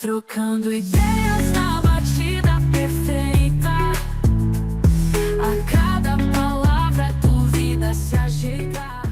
Trocando ideias na batida perfeita. A cada palavra dúvida se ajeita.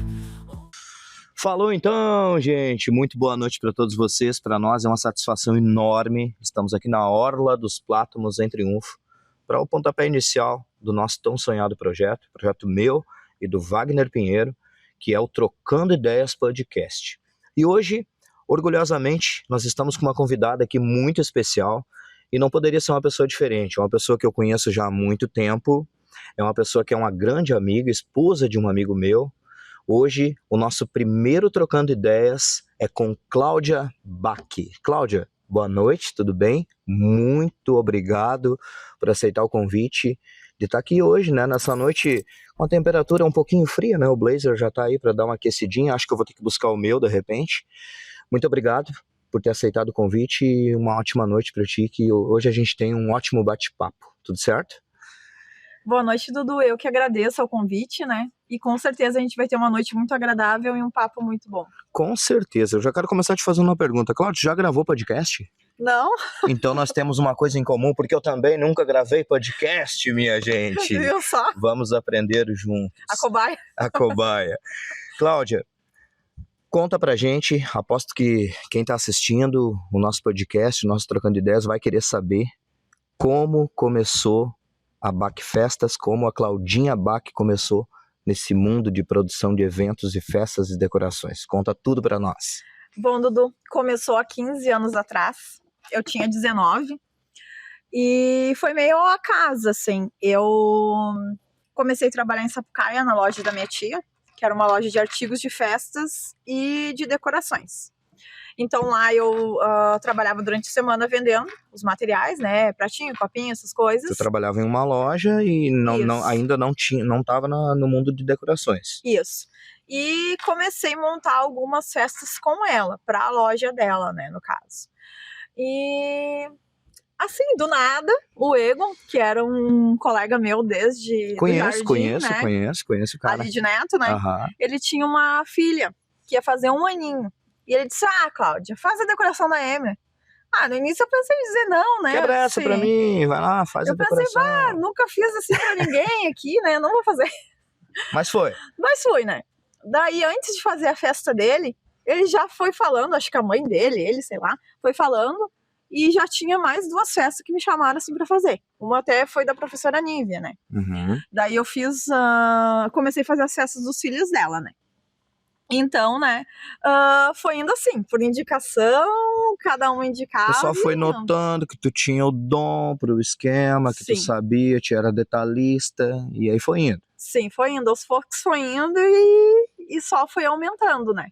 Falou então, gente. Muito boa noite para todos vocês. Para nós é uma satisfação enorme. Estamos aqui na Orla dos Plátanos em Triunfo para o pontapé inicial do nosso tão sonhado projeto meu e do Wagner Pinheiro, que é o Trocando Ideias Podcast. E hoje, orgulhosamente, nós estamos com uma convidada aqui muito especial e não poderia ser uma pessoa diferente. É uma pessoa que eu conheço já há muito tempo, é uma pessoa que é uma grande amiga, esposa de um amigo meu. Hoje, o nosso primeiro Trocando Ideias é com Cláudia Bach. Cláudia, boa noite, tudo bem? Muito obrigado por aceitar o convite de estar aqui hoje, né? Nessa noite com a temperatura um pouquinho fria, né? O blazer já está aí para dar uma aquecidinha, acho que eu vou ter que buscar o meu de repente. Muito obrigado por ter aceitado o convite e uma ótima noite para ti, que hoje a gente tem um ótimo bate-papo, tudo certo? Boa noite, Dudu. Eu que agradeço ao convite, né? E com certeza a gente vai ter uma noite muito agradável e um papo muito bom. Com certeza. Eu já quero começar te fazendo uma pergunta. Cláudio, já gravou podcast? Não? Então nós temos uma coisa em comum, porque eu também nunca gravei podcast, minha gente. Viu só? Vamos aprender juntos. A cobaia. A cobaia. Cláudia, conta pra gente, aposto que quem tá assistindo o nosso podcast, o nosso Trocando Ideias, vai querer saber como começou a Bach Festas, como a Claudinha Bach começou nesse mundo de produção de eventos e festas e decorações. Conta tudo pra nós. Bom, Dudu, começou há 15 anos atrás, eu tinha 19, e foi meio ao acaso, assim. Eu comecei a trabalhar em Sapucaia, na loja da minha tia, que era uma loja de artigos de festas e de decorações. Então lá eu trabalhava durante a semana vendendo os materiais, né, pratinho, copinho, essas coisas. Você trabalhava em uma loja e ainda não estava no mundo de decorações. Isso. E comecei a montar algumas festas com ela, para a loja dela, né, no caso. E assim, do nada, o Egon, que era um colega meu desde Conheço o cara. Ali de Neto, né? Uhum. Ele tinha uma filha que ia fazer 1 aninho. E ele disse, Cláudia, faz a decoração da Emily. No início eu pensei em dizer não, né? Quebra essa pra mim, vai lá, faz a decoração. Eu pensei, nunca fiz assim pra ninguém aqui, né? Não vou fazer. Mas foi, né? Daí, antes de fazer a festa dele, ele já foi falando, acho que a mãe dele, ele, sei lá, foi falando, e já tinha mais 2 festas que me chamaram assim pra fazer. Uma até foi da professora Nívia, né? Uhum. Daí eu comecei a fazer as festas dos filhos dela, né? Então, né, foi indo assim, por indicação, cada um indicava. O pessoal foi notando que tu tinha o dom pro esquema, que tu sabia, tu era detalhista, e aí foi indo. Sim, foi indo, aos poucos foi indo e só foi aumentando, né.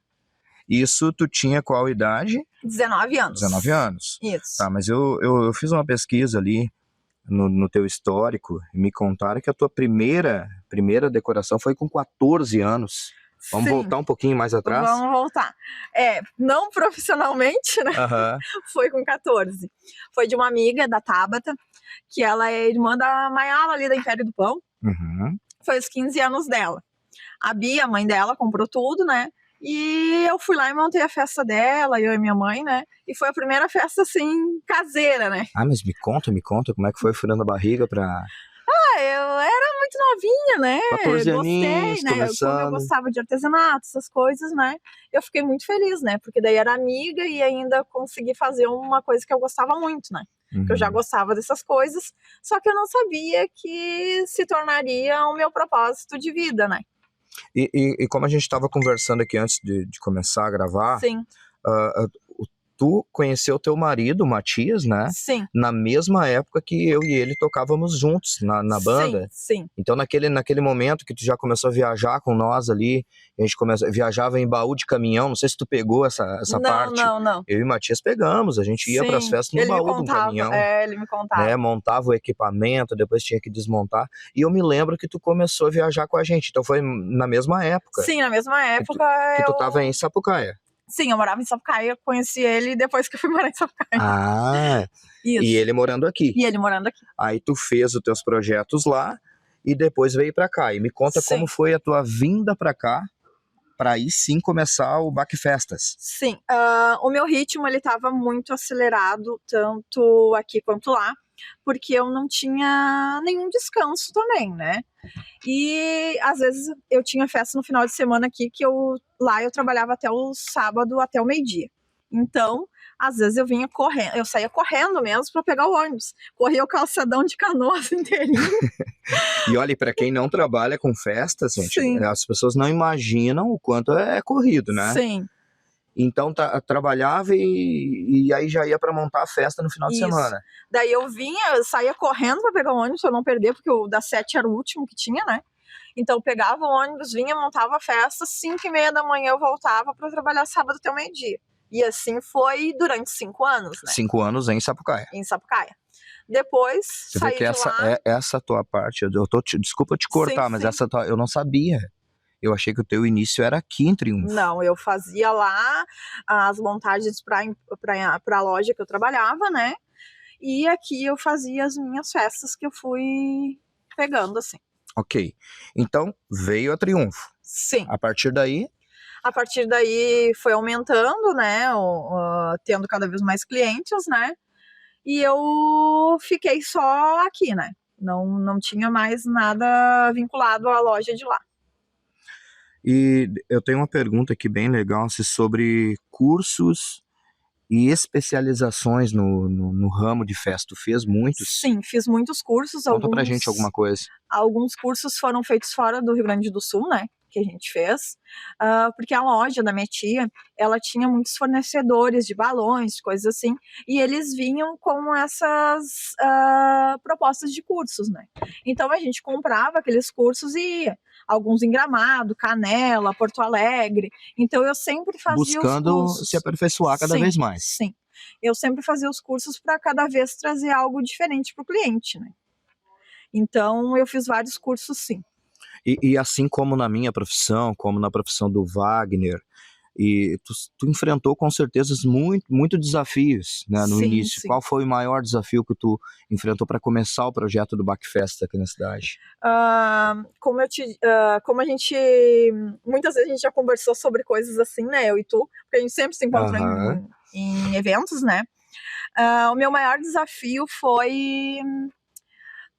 Isso tu tinha qual idade? 19 anos. 19 anos. Isso. Tá, mas eu fiz uma pesquisa ali no teu histórico e me contaram que a tua primeira decoração foi com 14 anos. Vamos voltar um pouquinho mais atrás? Vamos voltar. Não profissionalmente, né? Uhum. Foi com 14. Foi de uma amiga da Tabata, que ela é irmã da Mayala ali da Império do Pão. Uhum. Foi os 15 anos dela. A Bia, a mãe dela, comprou tudo, né? E eu fui lá e montei a festa dela, eu e minha mãe, né? E foi a primeira festa, assim, caseira, né? Mas me conta, como é que foi furando a barriga pra... Eu era muito novinha, né? 14 aninhos, gostei, né? Como eu gostava de artesanato, essas coisas, né? Eu fiquei muito feliz, né? Porque daí era amiga e ainda consegui fazer uma coisa que eu gostava muito, né? Uhum. Que eu já gostava dessas coisas, só que eu não sabia que se tornaria o meu propósito de vida, né? E como a gente estava conversando aqui antes de começar a gravar, Sim. Tu conheceu teu marido, Matias, né? Sim. Na mesma época que eu e ele tocávamos juntos na banda. Sim. Então naquele momento que tu já começou a viajar com nós ali, a gente viajava em baú de caminhão, não sei se tu pegou essa parte. Não. Eu e Matias pegamos, a gente ia para as festas no baú do caminhão. Ele me contava. Né, montava o equipamento, depois tinha que desmontar. E eu me lembro que tu começou a viajar com a gente, então foi na mesma época. Sim, na mesma época. Que tu tava em Sapucaia. Sim, eu morava em Sapucaia, conheci ele depois que eu fui morar em Sapucaia. Isso. E ele morando aqui. Aí tu fez os teus projetos lá e depois veio pra cá. E me conta como foi a tua vinda pra cá para aí sim começar o Baque Festas. Sim, o meu ritmo ele estava muito acelerado, tanto aqui quanto lá, porque eu não tinha nenhum descanso também, né? E às vezes eu tinha festa no final de semana aqui, que lá eu trabalhava até o sábado, até o meio-dia. Então, às vezes eu vinha correndo, eu saía correndo mesmo para pegar o ônibus. Corria o calçadão de Canoas inteirinho. E olha, para quem não trabalha com festas, gente, Sim. as pessoas não imaginam o quanto é corrido, né? Sim. Então trabalhava e aí já ia para montar a festa no final de Isso. semana. Daí eu saía correndo para pegar o ônibus para não perder, porque o das 7 era o último que tinha, né? Então eu pegava o ônibus, vinha, montava a festa, 5h30 da manhã eu voltava para trabalhar sábado até o meio-dia. E assim foi durante 5 anos, né? 5 anos em Sapucaia. Em Sapucaia. Depois, Você saí vê que de lá. essa tua parte, desculpa te cortar, Sim, mas sim. essa tua, eu não sabia. Eu achei que o teu início era aqui em Triunfo. Não, eu fazia lá as montagens para a loja que eu trabalhava, né? E aqui eu fazia as minhas festas que eu fui pegando, assim. Ok. Então, veio a Triunfo. Sim. A partir daí... A partir daí foi aumentando, né? Tendo cada vez mais clientes, né? E eu fiquei só aqui, né? Não tinha mais nada vinculado à loja de lá. E eu tenho uma pergunta aqui bem legal sobre cursos e especializações no ramo de festa. Tu fez muitos? Sim, fiz muitos cursos. Conta pra gente alguma coisa. Alguns cursos foram feitos fora do Rio Grande do Sul, né? Que a gente fez, porque a loja da minha tia, ela tinha muitos fornecedores de balões, coisas assim, e eles vinham com essas propostas de cursos, né? Então a gente comprava aqueles cursos e ia. Alguns em Gramado, Canela, Porto Alegre. Então eu sempre fazia buscando os cursos. Se aperfeiçoar cada vez mais. Sim, eu sempre fazia os cursos para cada vez trazer algo diferente para o cliente, né? Então eu fiz vários cursos, sim. E assim como na minha profissão, como na profissão do Wagner, e tu enfrentou com certeza muito desafios, né, no início. Sim. Qual foi o maior desafio que tu enfrentou para começar o projeto do Baque Festa aqui na cidade? Como a gente muitas vezes a gente já conversou sobre coisas assim, né, eu e tu, porque a gente sempre se encontrou em eventos, né. O meu maior desafio foi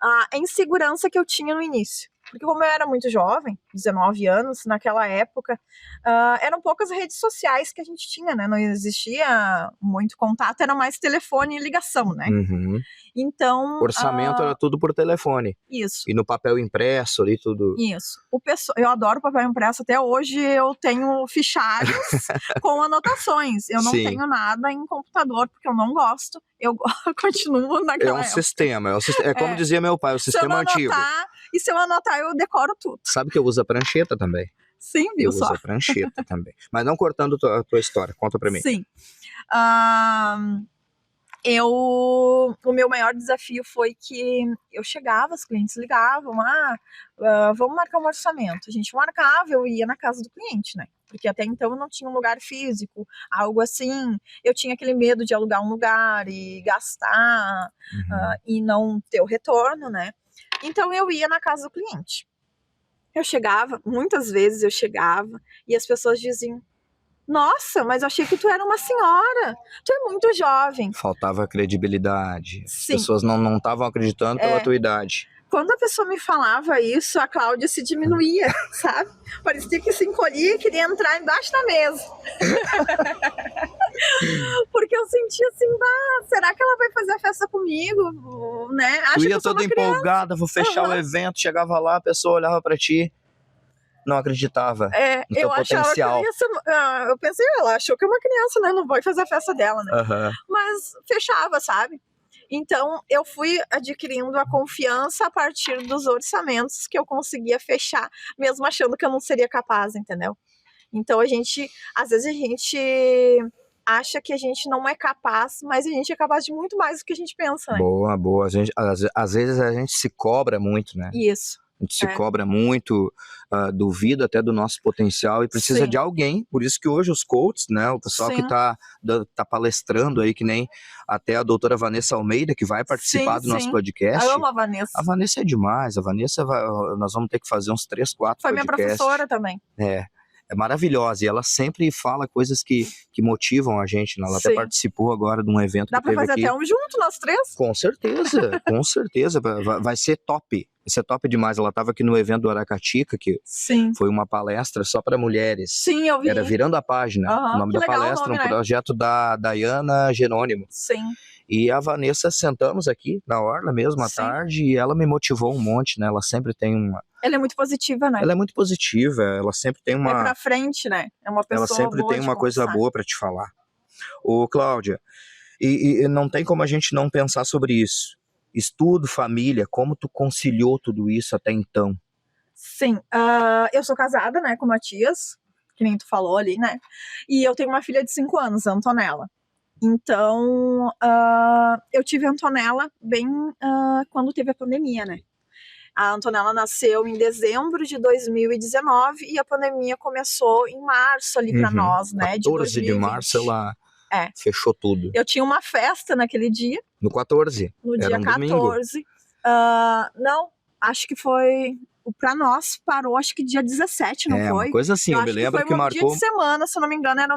a insegurança que eu tinha no início. Porque como eu era muito jovem, 19 anos, naquela época, eram poucas redes sociais que a gente tinha, né? Não existia muito contato, era mais telefone e ligação, né? Uhum. Então... Orçamento era tudo por telefone. Isso. E no papel impresso ali, tudo... Isso. Eu adoro papel impresso, até hoje eu tenho fichários com anotações. Eu não tenho nada em computador, porque eu não gosto. Eu continuo naquela época. Sistema. É como dizia meu pai, o sistema antigo. E se eu anotar, eu decoro tudo. Sabe que eu uso a prancheta também? Sim, viu só? Eu uso a prancheta também. Mas não cortando a tua história, conta pra mim. Sim. O meu maior desafio foi que eu chegava, os clientes ligavam, vamos marcar um orçamento. A gente marcava, eu ia na casa do cliente, né? Porque até então eu não tinha um lugar físico, algo assim. Eu tinha aquele medo de alugar um lugar e gastar e não ter o retorno, né? Então eu ia na casa do cliente. Muitas vezes eu chegava e as pessoas diziam: nossa, mas eu achei que tu era uma senhora, tu é muito jovem. Faltava credibilidade. Sim. As pessoas não estavam acreditando pela tua idade. Quando a pessoa me falava isso, a Cláudia se diminuía, sabe? Parecia que se encolhia e queria entrar embaixo da mesa. Porque eu sentia assim, será que ela vai fazer a festa comigo? Né? Tu ia toda empolgada, vou fechar o evento, chegava lá, a pessoa olhava pra ti, não acreditava no teu potencial. Eu pensei, ela achou que é uma criança, né? Não vai fazer a festa dela, né? Mas fechava, sabe? Então, eu fui adquirindo a confiança a partir dos orçamentos que eu conseguia fechar, mesmo achando que eu não seria capaz, entendeu? Então, às vezes a gente acha que a gente não é capaz, mas a gente é capaz de muito mais do que a gente pensa, né? Boa. Às vezes a gente se cobra muito, né? Isso. A gente se cobra muito, duvida até do nosso potencial e precisa de alguém. Por isso que hoje os coaches, né, o pessoal que tá palestrando aí, que nem até a doutora Vanessa Almeida, que vai participar do nosso podcast. Eu amo a Vanessa. A Vanessa é demais. A Vanessa, nós vamos ter que fazer uns 3, 4 podcasts. Foi minha professora também. é maravilhosa e ela sempre fala coisas que motivam a gente, né? Ela até Sim. participou agora de um evento Dá que pra teve fazer aqui. até um junto, nós três? Com certeza, com certeza. Vai ser top. Vai ser top demais. Ela estava aqui no evento do Aracatica, que Sim. foi uma palestra só para mulheres. Sim, eu vi. Era Virando a Página. Aham, O nome que da legal o palestra, nome, um né? projeto da Dayana Jerônimo. Sim. E a Vanessa sentamos aqui na orla mesmo à Sim. tarde e ela me motivou um monte, né? Ela sempre tem uma... Ela é muito positiva, né? Ela é muito positiva, ela sempre tem É uma... pra frente, né? É uma pessoa Ela sempre boa tem de uma coisa conversar. boa para te falar. Ô, Cláudia, e não tem como a gente não pensar sobre isso. Estudo, família, como tu conciliou tudo isso até então? Sim, eu sou casada, né, com o Matias, que nem tu falou ali, né? E eu tenho uma filha de 5 anos, a Antonella. Então, eu tive a Antonella bem quando teve a pandemia, né? A Antonella nasceu em dezembro de 2019 e a pandemia começou em março ali pra nós, né? 14 de março ela fechou tudo. Eu tinha uma festa naquele dia. No 14? No Era dia um 14. Não, acho que foi. Pra nós parou, acho que dia 17, não foi? Uma coisa assim, eu me acho lembro que que foi um marcou. dia de semana, se eu não me engano, ela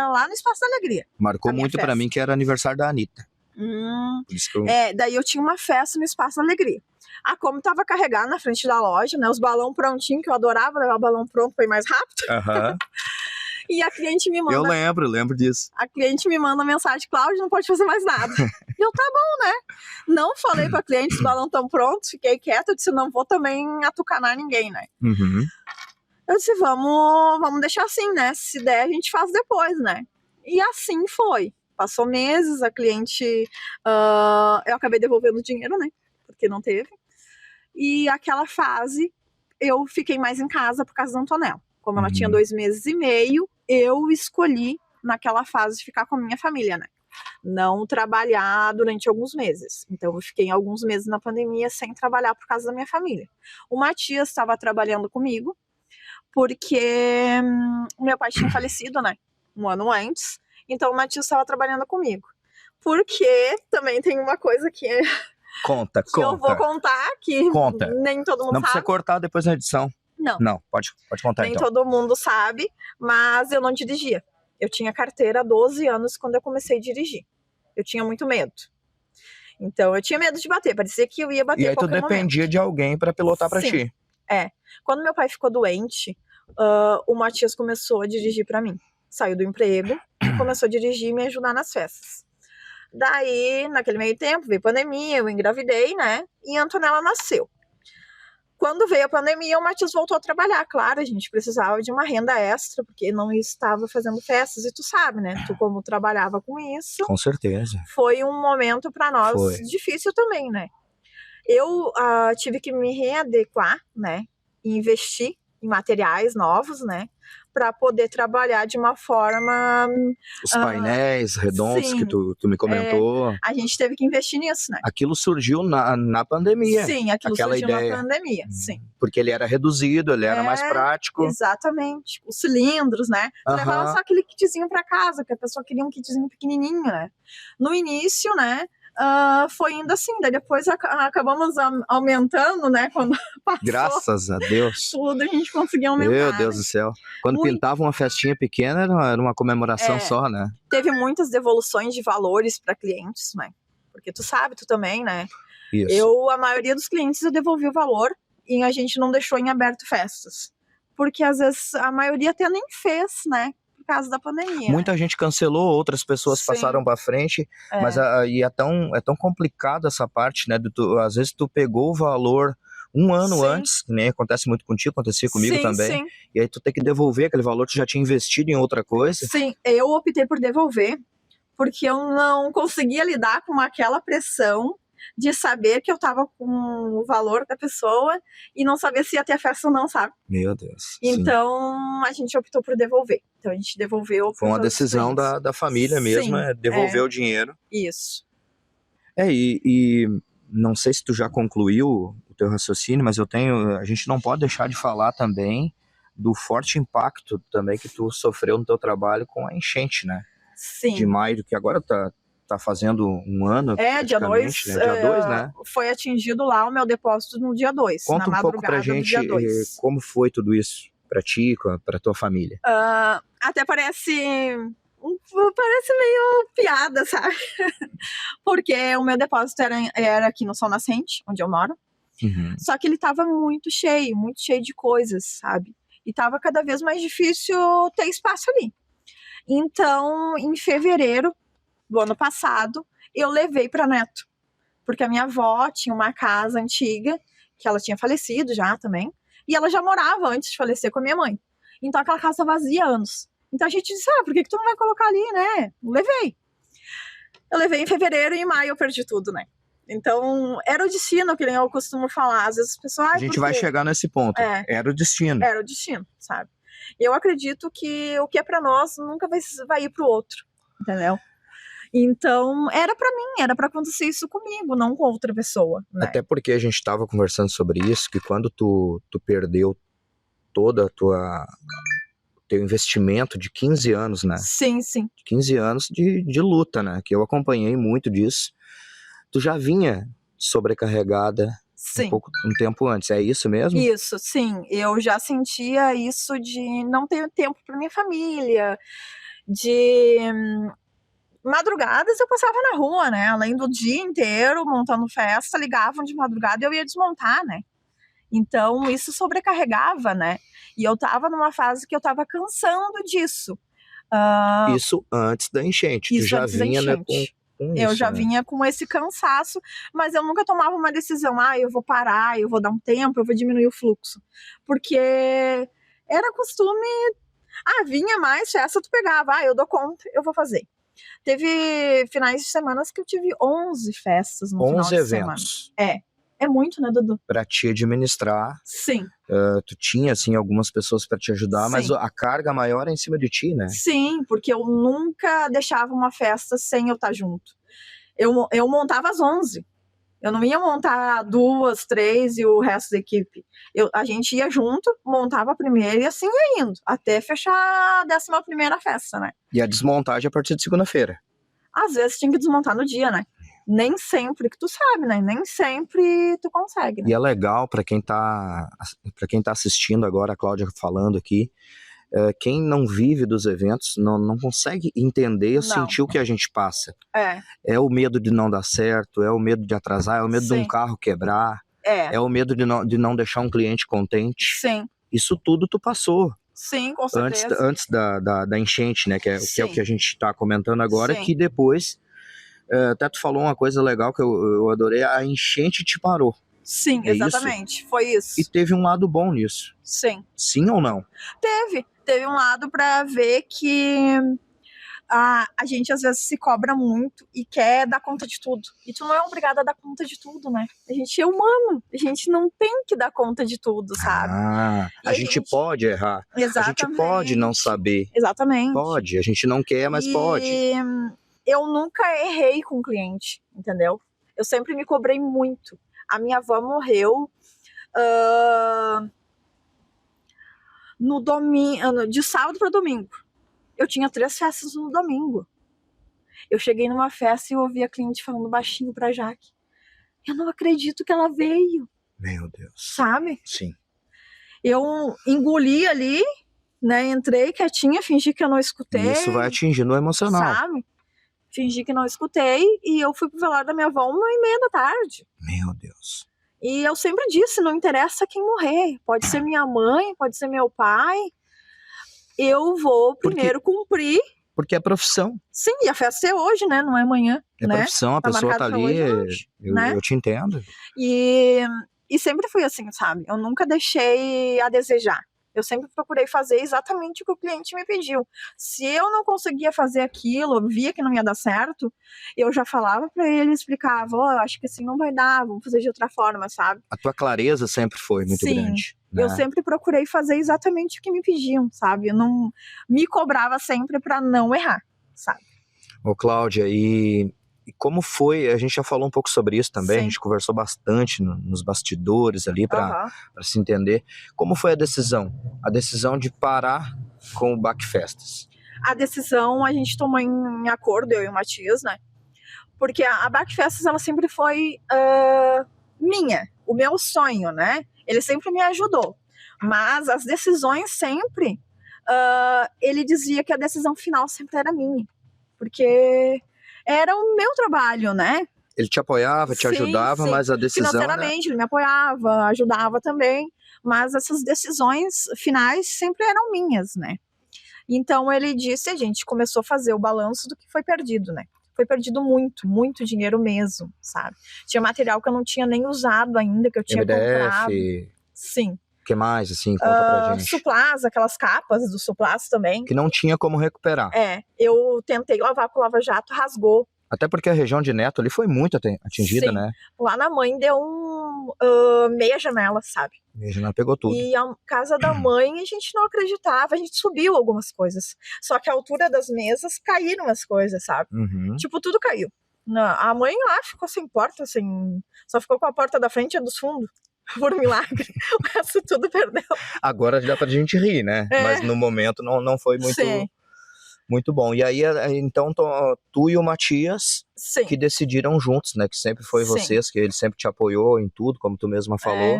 lá no Espaço da Alegria. Marcou a minha muito pra festa. mim que era aniversário da Anitta. Por isso que eu... Daí eu tinha uma festa no Espaço da Alegria. Como tava carregado na frente da loja, né? Os balão prontinhos, que eu adorava levar balão pronto pra ir mais rápido. Aham. E a cliente me manda. Eu lembro disso. A cliente me manda mensagem: Cláudia, não pode fazer mais nada. E eu, tá bom, né? Não falei pra cliente, os balões estão prontos, fiquei quieta, eu disse, não vou também atucanar ninguém, né? Uhum. Eu disse, vamos deixar assim, né? Se der, a gente faz depois, né? E assim foi. Passou meses, a cliente... eu acabei devolvendo o dinheiro, né? Porque não teve. E aquela fase, eu fiquei mais em casa por causa da Antonella. Como ela tinha 2 meses e meio, eu escolhi, naquela fase, ficar com a minha família, né? Não trabalhar durante alguns meses. Então, eu fiquei alguns meses na pandemia sem trabalhar por causa da minha família. O Matias estava trabalhando comigo, porque meu pai tinha falecido, né? 1 ano antes. Então, o Matias estava trabalhando comigo. Porque também tem uma coisa que Conta. eu vou contar, que nem todo mundo Não sabe. precisa cortar depois na edição. Não, pode contar nem então. todo mundo sabe, mas eu não dirigia. Eu tinha carteira há 12 anos quando eu comecei a dirigir. Eu tinha muito medo. Então, eu tinha medo de bater. Parecia que eu ia bater E a aí tu qualquer dependia momento. de alguém pra pilotar pra Sim. ti. Quando meu pai ficou doente, o Matias começou a dirigir pra mim. Saiu do emprego, começou a dirigir e me ajudar nas festas. Daí, naquele meio tempo, veio pandemia, eu engravidei, né? E a Antonella nasceu. Quando veio a pandemia, o Matias voltou a trabalhar. Claro, a gente precisava de uma renda extra, porque não estava fazendo festas, e tu sabe, né? Tu como trabalhava com isso, Com certeza. foi um momento para nós Foi. difícil também, né? Eu tive que me readequar, né? E investir em materiais novos, né? Para poder trabalhar de uma forma... Os painéis redondos sim, que tu me comentou. A gente teve que investir nisso, né? Aquilo surgiu na pandemia. Sim, aquilo aquela surgiu ideia. na pandemia, sim. Porque ele era reduzido, ele era mais prático. Exatamente. Os cilindros, né? Tu levava só aquele kitzinho para casa, porque a pessoa queria um kitzinho pequenininho, né? No início, né? Foi indo assim, daí depois acabamos aumentando, né? Quando passou Graças a Deus. tudo, a gente conseguiu aumentar. Meu Deus do céu. Quando pintava uma festinha pequena, era uma comemoração só, né? Teve muitas devoluções de valores para clientes, né? Porque tu sabe, tu também, né? Isso. A maioria dos clientes eu devolvi o valor e a gente não deixou em aberto festas. Porque às vezes a maioria até nem fez, né? Por causa da pandemia. Muita gente cancelou, outras pessoas passaram para frente, mas é tão complicado essa parte, né? Às vezes tu pegou o valor 1 ano antes, né? Acontece muito contigo, acontecia comigo também. Sim. E aí tu tem que devolver aquele valor, tu já tinha investido em outra coisa. Sim, eu optei por devolver, porque eu não conseguia lidar com aquela pressão de saber que eu tava com o valor da pessoa e não saber se ia ter a festa ou não, sabe? Meu Deus. Então, a gente optou por devolver. Então, a gente devolveu. Foi uma decisão da família mesmo, devolver o dinheiro. Isso. E não sei se tu já concluiu o teu raciocínio, mas a gente não pode deixar de falar também do forte impacto também que tu sofreu no teu trabalho com a enchente, né? Sim. De maio, que agora tá fazendo 1 ano. Dia 2. Né? Dia 2, né? Foi atingido lá o meu depósito no dia 2. Conta na um pouco pra gente como foi tudo isso. pra ti, pra tua família? Até parece meio piada, sabe? Porque o meu depósito era aqui no Sol Nascente, onde eu moro. Uhum. Só que ele tava muito cheio de coisas, sabe? E tava cada vez mais difícil ter espaço ali. Então, em fevereiro do ano passado, eu levei para Neto. Porque a minha avó tinha uma casa antiga, que ela tinha falecido já também, e ela já morava antes de falecer com a minha mãe. Então aquela casa estava vazia há anos. Então a gente disse, por que tu não vai colocar ali, né? Levei. Eu levei em fevereiro e em maio eu perdi tudo, né? Então, era o destino, que nem eu costumo falar. Às vezes as pessoas... A gente vai chegar nesse ponto. Era o destino. Era o destino, sabe? Eu acredito que o que é pra nós nunca vai ir pro outro, entendeu? Então, era pra mim, era pra acontecer isso comigo, não com outra pessoa, né? Até porque a gente tava conversando sobre isso, que quando tu perdeu toda teu investimento de 15 anos, né? Sim, sim. 15 anos de luta, né? Que eu acompanhei muito disso. Tu já vinha sobrecarregada um tempo antes, é isso mesmo? Isso, sim. Eu já sentia isso de não ter tempo para minha família, de madrugadas eu passava na rua, né? Além do dia inteiro montando festa, ligavam de madrugada e eu ia desmontar, né? Então isso sobrecarregava, né? E eu tava numa fase que eu tava cansando disso. Isso antes da enchente. Isso tu já antes da vinha, enchente. Né, com eu isso, já né? vinha com esse cansaço, mas eu nunca tomava uma decisão, eu vou parar, eu vou dar um tempo, eu vou diminuir o fluxo. Porque era costume, vinha mais festa, tu pegava, eu dou conta, eu vou fazer. Teve finais de semana que eu tive 11 festas no final de semana. 11 eventos. É muito, né, Dudu? Pra te administrar. Sim. Tu tinha, assim, algumas pessoas pra te ajudar, Sim. mas a carga maior é em cima de ti, né? Sim, porque eu nunca deixava uma festa sem eu estar junto. Eu montava às 11. Eu não ia montar 2, 3 e o resto da equipe. A gente ia junto, montava a primeira e assim ia indo, até fechar a 11ª festa, né? E a desmontagem a partir de segunda-feira? Às vezes tinha que desmontar no dia, né? Nem sempre, que tu sabe, né? Nem sempre tu consegue, né? E é legal pra quem tá assistindo agora, a Cláudia falando aqui, quem não vive dos eventos não consegue entender ou sentir o que a gente passa. É o medo de não dar certo, é o medo de atrasar, é o medo de um carro quebrar, é o medo de não deixar um cliente contente. Sim. Isso tudo tu passou. Sim, com certeza. Antes da enchente, né? Que é o que a gente tá comentando agora, Sim. que depois, até tu falou uma coisa legal que eu adorei, a enchente te parou. Sim, exatamente, isso? Foi isso. E teve um lado bom nisso. Sim. Sim ou não? Teve um lado pra ver que a gente às vezes se cobra muito e quer dar conta de tudo. E tu não é obrigada a dar conta de tudo, né? A gente é humano, a gente não tem que dar conta de tudo, sabe? A gente pode errar. Exatamente. A gente pode não saber. Exatamente. Pode, a gente não quer, mas pode. Eu nunca errei com o cliente, entendeu? Eu sempre me cobrei muito. A minha avó morreu no domingo, de sábado para domingo. Eu tinha 3 festas no domingo. Eu cheguei numa festa e eu ouvi a cliente falando baixinho pra Jaque. Eu não acredito que ela veio. Meu Deus. Sabe? Sim. Eu engoli ali, né? Entrei quietinha, fingi que eu não escutei. Isso vai atingindo o emocional. Sabe? Fingi que não escutei e eu fui pro velório da minha avó 1h30 da tarde. Meu Deus. E eu sempre disse, não interessa quem morrer. Pode ser minha mãe, pode ser meu pai. Eu vou primeiro cumprir. Porque é profissão. Sim, e a festa é hoje, né? Não é amanhã. É né? profissão, a pessoa tá ali. Hoje, né? Eu te entendo. E sempre fui assim, sabe? Eu nunca deixei a desejar. Eu sempre procurei fazer exatamente o que o cliente me pediu. Se eu não conseguia fazer aquilo, via que não ia dar certo, eu já falava pra ele, explicava, acho que assim não vai dar, vamos fazer de outra forma, sabe? A tua clareza sempre foi muito grande. Né? Eu sempre procurei fazer exatamente o que me pediam, sabe? Eu não me cobrava sempre pra não errar, sabe? Ô, Cláudia, e como foi, a gente já falou um pouco sobre isso também, a gente conversou bastante nos bastidores ali para se entender. Como foi a decisão de parar com o Backfestas? A decisão a gente tomou em acordo, eu e o Matias, né? Porque a Backfestas, ela sempre foi minha, o meu sonho, né? Ele sempre me ajudou. Mas as decisões sempre, ele dizia que a decisão final sempre era minha, porque era o meu trabalho, né? Ele te apoiava, te Sim, ajudava, sim. mas a decisão era... Financeiramente, ele me apoiava, ajudava também, mas essas decisões finais sempre eram minhas, né? Então ele disse, a gente começou a fazer o balanço do que foi perdido, né? Foi perdido muito, muito dinheiro mesmo, sabe? Tinha material que eu não tinha nem usado ainda, que eu tinha comprado. MDF, Sim. o que mais, assim, conta pra gente? Suplás, aquelas capas do Suplás também. Que não tinha como recuperar. Eu tentei lavar com lava-jato, rasgou. Até porque a região de Neto ali foi muito atingida, Sim. né? Lá na mãe deu meia janela, sabe? Meia janela pegou tudo. E a casa da mãe a gente não acreditava, a gente subiu algumas coisas. Só que a altura das mesas caíram as coisas, sabe? Uhum. Tipo, tudo caiu. A mãe lá ficou sem porta, assim, só ficou com a porta da frente e a dos fundos. Por milagre, o resto tudo perdeu. Agora dá pra gente rir, né? Mas no momento não foi muito... Sim. Muito bom. E aí, então, tu e o Matias Sim. que decidiram juntos, né? Que sempre foi vocês, que ele sempre te apoiou em tudo, como tu mesma falou.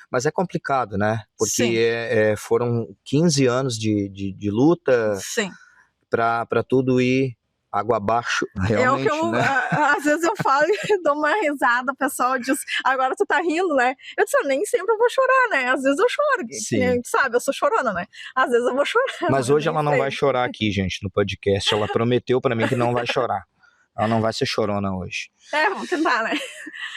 Mas é complicado, né? Porque foram 15 anos de luta pra tudo ir água abaixo, realmente, né? Às vezes eu falo e dou uma risada, o pessoal diz, agora tu tá rindo, né? Eu disse, nem sempre eu vou chorar, né? Às vezes eu choro, Sim. sabe? Eu sou chorona, né? Às vezes eu vou chorar. Mas hoje ela não vai chorar aqui, gente, no podcast. Ela prometeu pra mim que não vai chorar. Ela não vai ser chorona hoje. Vamos tentar, né?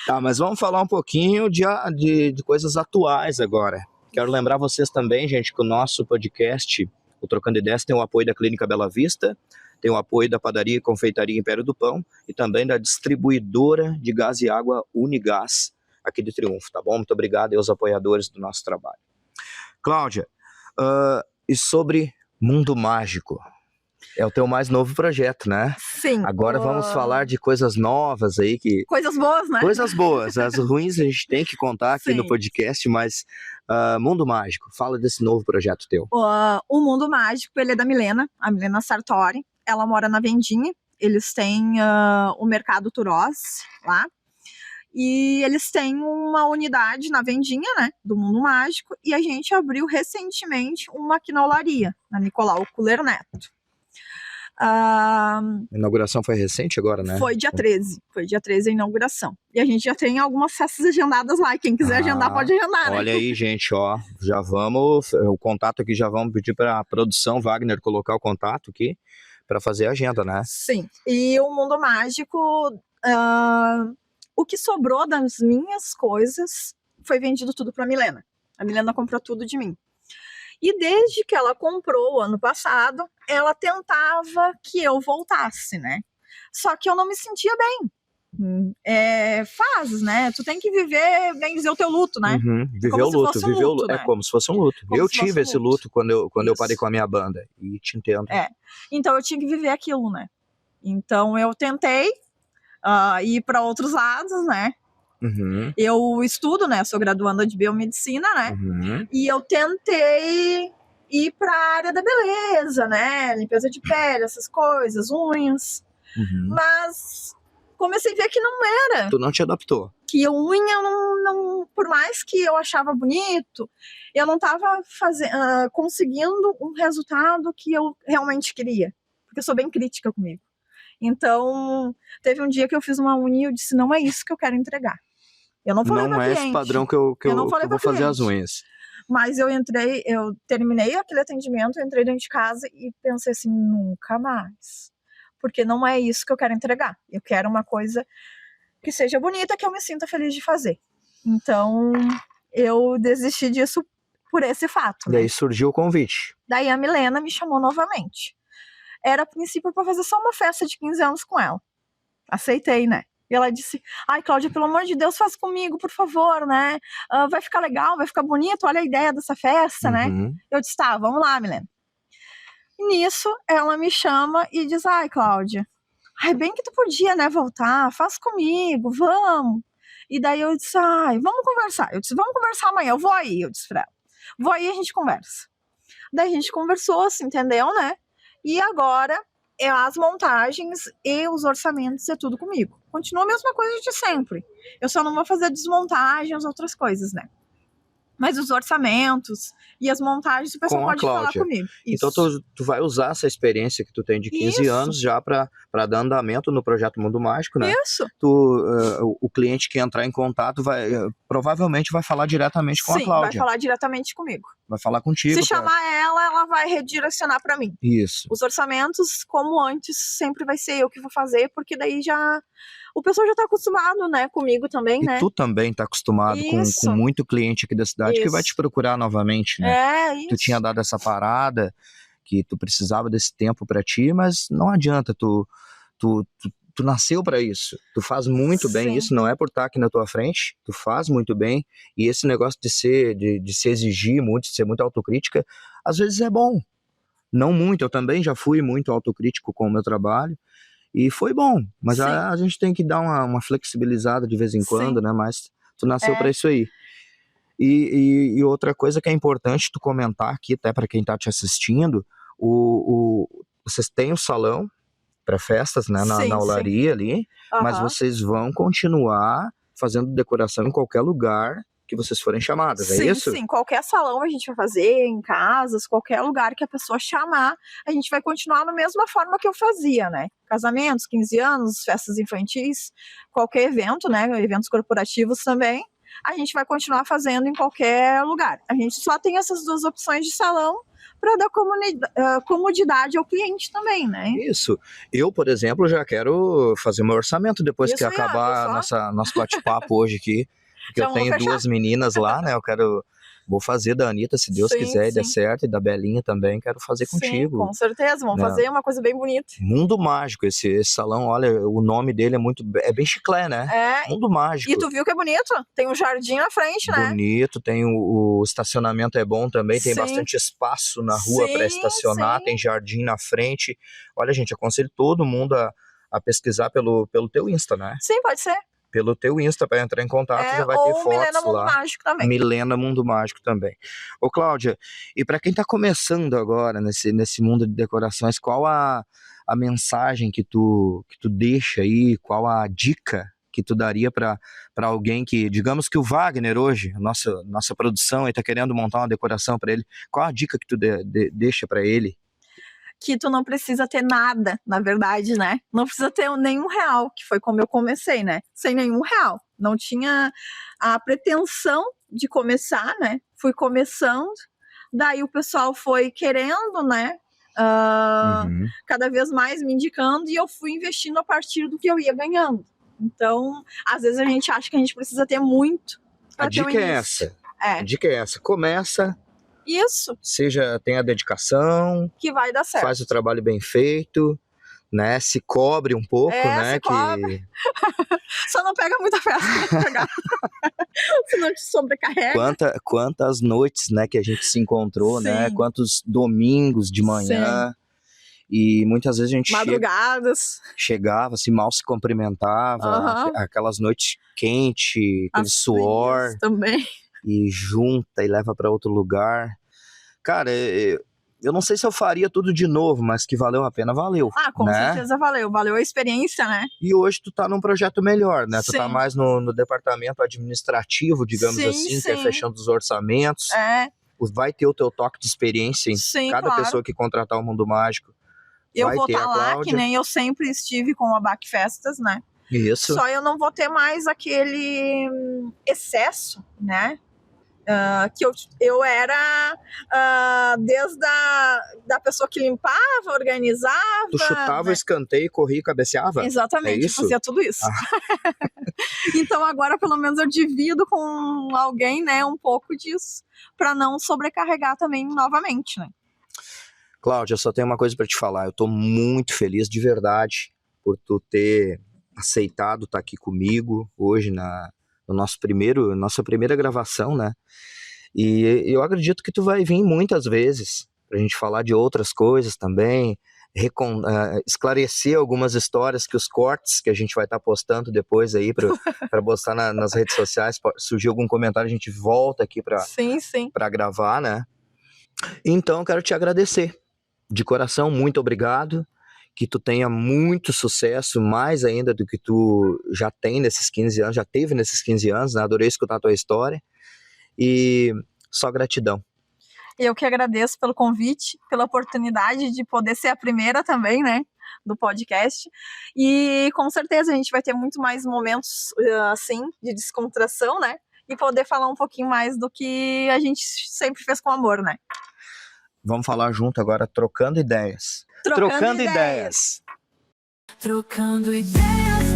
Tá, mas vamos falar um pouquinho de coisas atuais agora. Quero lembrar vocês também, gente, que o nosso podcast, o Trocando Ideias, tem o apoio da Clínica Bela Vista, tem o apoio da Padaria e Confeitaria Império do Pão e também da distribuidora de gás e água Unigás, aqui de Triunfo, tá bom? Muito obrigado aos apoiadores do nosso trabalho. Cláudia, e sobre Mundo Mágico? É o teu mais novo projeto, né? Sim. Agora vamos falar de coisas novas aí. Coisas boas, né? Coisas boas. As ruins a gente tem que contar aqui no podcast, mas Mundo Mágico, fala desse novo projeto teu. O Mundo Mágico, ele é da Milena, a Milena Sartori. Ela mora na Vendinha. Eles têm o Mercado Turós lá. E eles têm uma unidade na Vendinha, né? Do Mundo Mágico. E a gente abriu recentemente uma quinolaria, na Nicolau Culler Neto. A inauguração foi recente agora, né? Foi dia 13. Foi dia 13 a inauguração. E a gente já tem algumas festas agendadas lá. Quem quiser agendar, pode agendar, né? Olha aí, gente, ó. Já vamos... O contato aqui, já vamos pedir para a produção, Wagner, colocar o contato aqui para fazer a agenda, né? Sim. E o Mundo Mágico... o que sobrou das minhas coisas foi vendido tudo para a Milena. A Milena comprou tudo de mim. E desde que ela comprou ano passado, ela tentava que eu voltasse, né? Só que eu não me sentia bem. Fases, né? Tu tem que viver, bem dizer, o teu luto, né? Uhum. Viver o luto. Né? É como se fosse um luto. Eu tive esse luto quando eu parei com a minha banda. E te entendo. Então eu tinha que viver aquilo, né? Então eu tentei ir para outros lados, né? Uhum. Eu estudo, né? Sou graduanda de biomedicina, né? Uhum. E eu tentei ir para a área da beleza, né? Limpeza de pele, essas coisas, unhas. Uhum. Mas comecei a ver que não era. Tu não te adaptou. Que a unha não, por mais que eu achava bonito, eu não estava conseguindo um resultado que eu realmente queria. Porque eu sou bem crítica comigo. Então, teve um dia que eu fiz uma unha e eu disse, não é isso que eu quero entregar. Eu não falei pra cliente. Não é esse padrão que eu vou fazer as unhas. Mas eu terminei aquele atendimento, eu entrei dentro de casa e pensei assim, nunca mais. Porque não é isso que eu quero entregar. Eu quero uma coisa que seja bonita, que eu me sinta feliz de fazer. Então, eu desisti disso por esse fato. Daí surgiu o convite. Daí a Milena me chamou novamente. Era a princípio para fazer só uma festa de 15 anos com ela. Aceitei, né? E ela disse, ai, Cláudia, pelo amor de Deus, faz comigo, por favor, né? Vai ficar legal, vai ficar bonito, olha a ideia dessa festa, né? Eu disse, tá, vamos lá, Milena. E nisso, ela me chama e diz, ai, Cláudia, bem que tu podia, né, voltar, faz comigo, vamos. E daí eu disse, ai, vamos conversar. Eu disse, vamos conversar amanhã, eu vou aí, eu disse pra ela. Vou aí e a gente conversa. Daí a gente conversou, se entendeu, né? E agora, as montagens e os orçamentos é tudo comigo. Continua a mesma coisa de sempre. Eu só não vou fazer desmontagem, as outras coisas, né? Mas os orçamentos e as montagens, o pessoal Com a pode falar Cláudia. comigo. Então Isso. tu vai usar essa experiência que tu tem de 15 Isso. anos já para dar andamento no projeto Mundo Mágico, né? Isso. O cliente que entrar em contato provavelmente vai falar diretamente com a Sim, Cláudia. vai falar diretamente comigo. Vai falar contigo. Se chamar ela vai redirecionar para mim. Isso. Os orçamentos, como antes, sempre vai ser eu que vou fazer, porque daí já... O pessoal já tá acostumado, né, comigo também, E né? tu também tá acostumado com Isso. muito cliente aqui da cidade que vai Isso. te procurar novamente, né? É, isso. Tu tinha dado essa parada, que tu precisava desse tempo pra ti, mas não adianta, tu nasceu pra isso. Tu faz muito bem Sim. isso, não é por estar aqui na tua frente, tu faz muito bem. E esse negócio de se exigir muito, de ser muito autocrítica, às vezes é bom. Não muito, eu também já fui muito autocrítico com o meu trabalho. E foi bom, mas Sim. a gente tem que dar uma flexibilizada de vez em quando, né? Mas tu nasceu pra isso aí. E outra coisa que é importante tu comentar aqui, até para quem tá te assistindo, vocês têm o salão para festas, né, Sim, na olaria ali, mas Aham. vocês vão continuar fazendo decoração em qualquer lugar que vocês forem chamadas, é Sim, isso? sim, qualquer salão a gente vai fazer, em casas, qualquer lugar que a pessoa chamar, a gente vai continuar da mesma forma que eu fazia, né? Casamentos, 15 anos, festas infantis, qualquer evento, né? Eventos corporativos também, a gente vai continuar fazendo em qualquer lugar. A gente só tem essas duas opções de salão para dar comodidade ao cliente também, né? Isso. Eu, por exemplo, já quero fazer meu orçamento depois que Isso aí, ó, acabar viu só? nosso bate-papo hoje aqui. Porque Já eu vamos tenho fechar. 2 meninas lá, né? Vou fazer da Anitta, se Deus Sim, quiser e der sim. certo, e da Belinha também, quero fazer Sim, contigo. com certeza, vamos né? fazer uma coisa bem bonita. Mundo Mágico, esse salão, olha, o nome dele é bem chiclé, né? É, Mundo Mágico. e tu viu que é bonito? Tem um jardim na frente, né? Bonito, tem o estacionamento é bom também, tem Sim. bastante espaço na rua para Sim, estacionar, sim. tem jardim na frente. Olha, gente, aconselho todo mundo a pesquisar pelo teu Insta, né? Sim, pode ser. Pelo teu Insta, para entrar em contato, já vai ter Ou Milena fotos Mundo lá. Mágico também. Milena Mundo Mágico também. Ô, Cláudia, e para quem tá começando agora nesse mundo de decorações, qual a mensagem que tu deixa aí, qual a dica que tu daria para alguém que, digamos que o Wagner hoje, nossa produção, ele tá querendo montar uma decoração para ele, qual a dica que tu deixa para ele? Que tu não precisa ter nada, na verdade, né? Não precisa ter nenhum real, que foi como eu comecei, né? Sem nenhum real. Não tinha a pretensão de começar, né? Fui começando, daí o pessoal foi querendo, né? Cada vez mais me indicando e eu fui investindo a partir do que eu ia ganhando. Então, às vezes a gente acha que a gente precisa ter muito. A dica é essa. A dica é essa. Começa. Isso. Tenha dedicação. Que vai dar certo. Faz o trabalho bem feito, né? Se cobre um pouco, né? Se cobre. Só não pega muita festa, senão te sobrecarrega. Quantas noites, né, que a gente se encontrou, Sim. né? Quantos domingos de manhã. Sim. E muitas vezes a gente madrugadas. Chegava, assim, mal se cumprimentava, aquelas noites quentes, aquele suor. Também. E junta e leva para outro lugar. Cara, eu não sei se eu faria tudo de novo, mas que valeu a pena, valeu. Com certeza valeu. Valeu a experiência, né? E hoje tu tá num projeto melhor, né? Sim. Tu tá mais no departamento administrativo, digamos assim, que é fechando os orçamentos. Vai ter o teu toque de experiência em cada pessoa que contratar o Mundo Mágico. Eu vou estar lá, que nem eu sempre estive com a Bac Festas, né? Isso. Só eu não vou ter mais aquele excesso, né? Que eu era desde da pessoa que limpava, organizava. Tu chutava o escanteio, corria e cabeceava? Exatamente, fazia tudo isso. Então agora pelo menos eu divido com alguém, né, um pouco disso, para não sobrecarregar também novamente, né? Cláudia, eu só tenho uma coisa para te falar, eu tô muito feliz de verdade por tu ter aceitado estar aqui comigo hoje nossa primeira gravação, né? E eu acredito que tu vai vir muitas vezes pra gente falar de outras coisas também, esclarecer algumas histórias que os cortes que a gente vai estar postando depois aí para postar nas redes sociais. Surgir algum comentário, a gente volta aqui para gravar, né? Então eu quero te agradecer de coração, muito obrigado. Que tu tenha muito sucesso, mais ainda do que tu já tem nesses 15 anos, já teve nesses 15 anos, né? Adorei escutar a tua história. e só gratidão. Eu que agradeço pelo convite, pela oportunidade de poder ser a primeira também, né, do podcast. E com certeza a gente vai ter muito mais momentos assim de descontração, né? E poder falar um pouquinho mais do que a gente sempre fez com amor, né? Vamos falar junto agora, trocando ideias. Trocando ideias. Trocando ideias.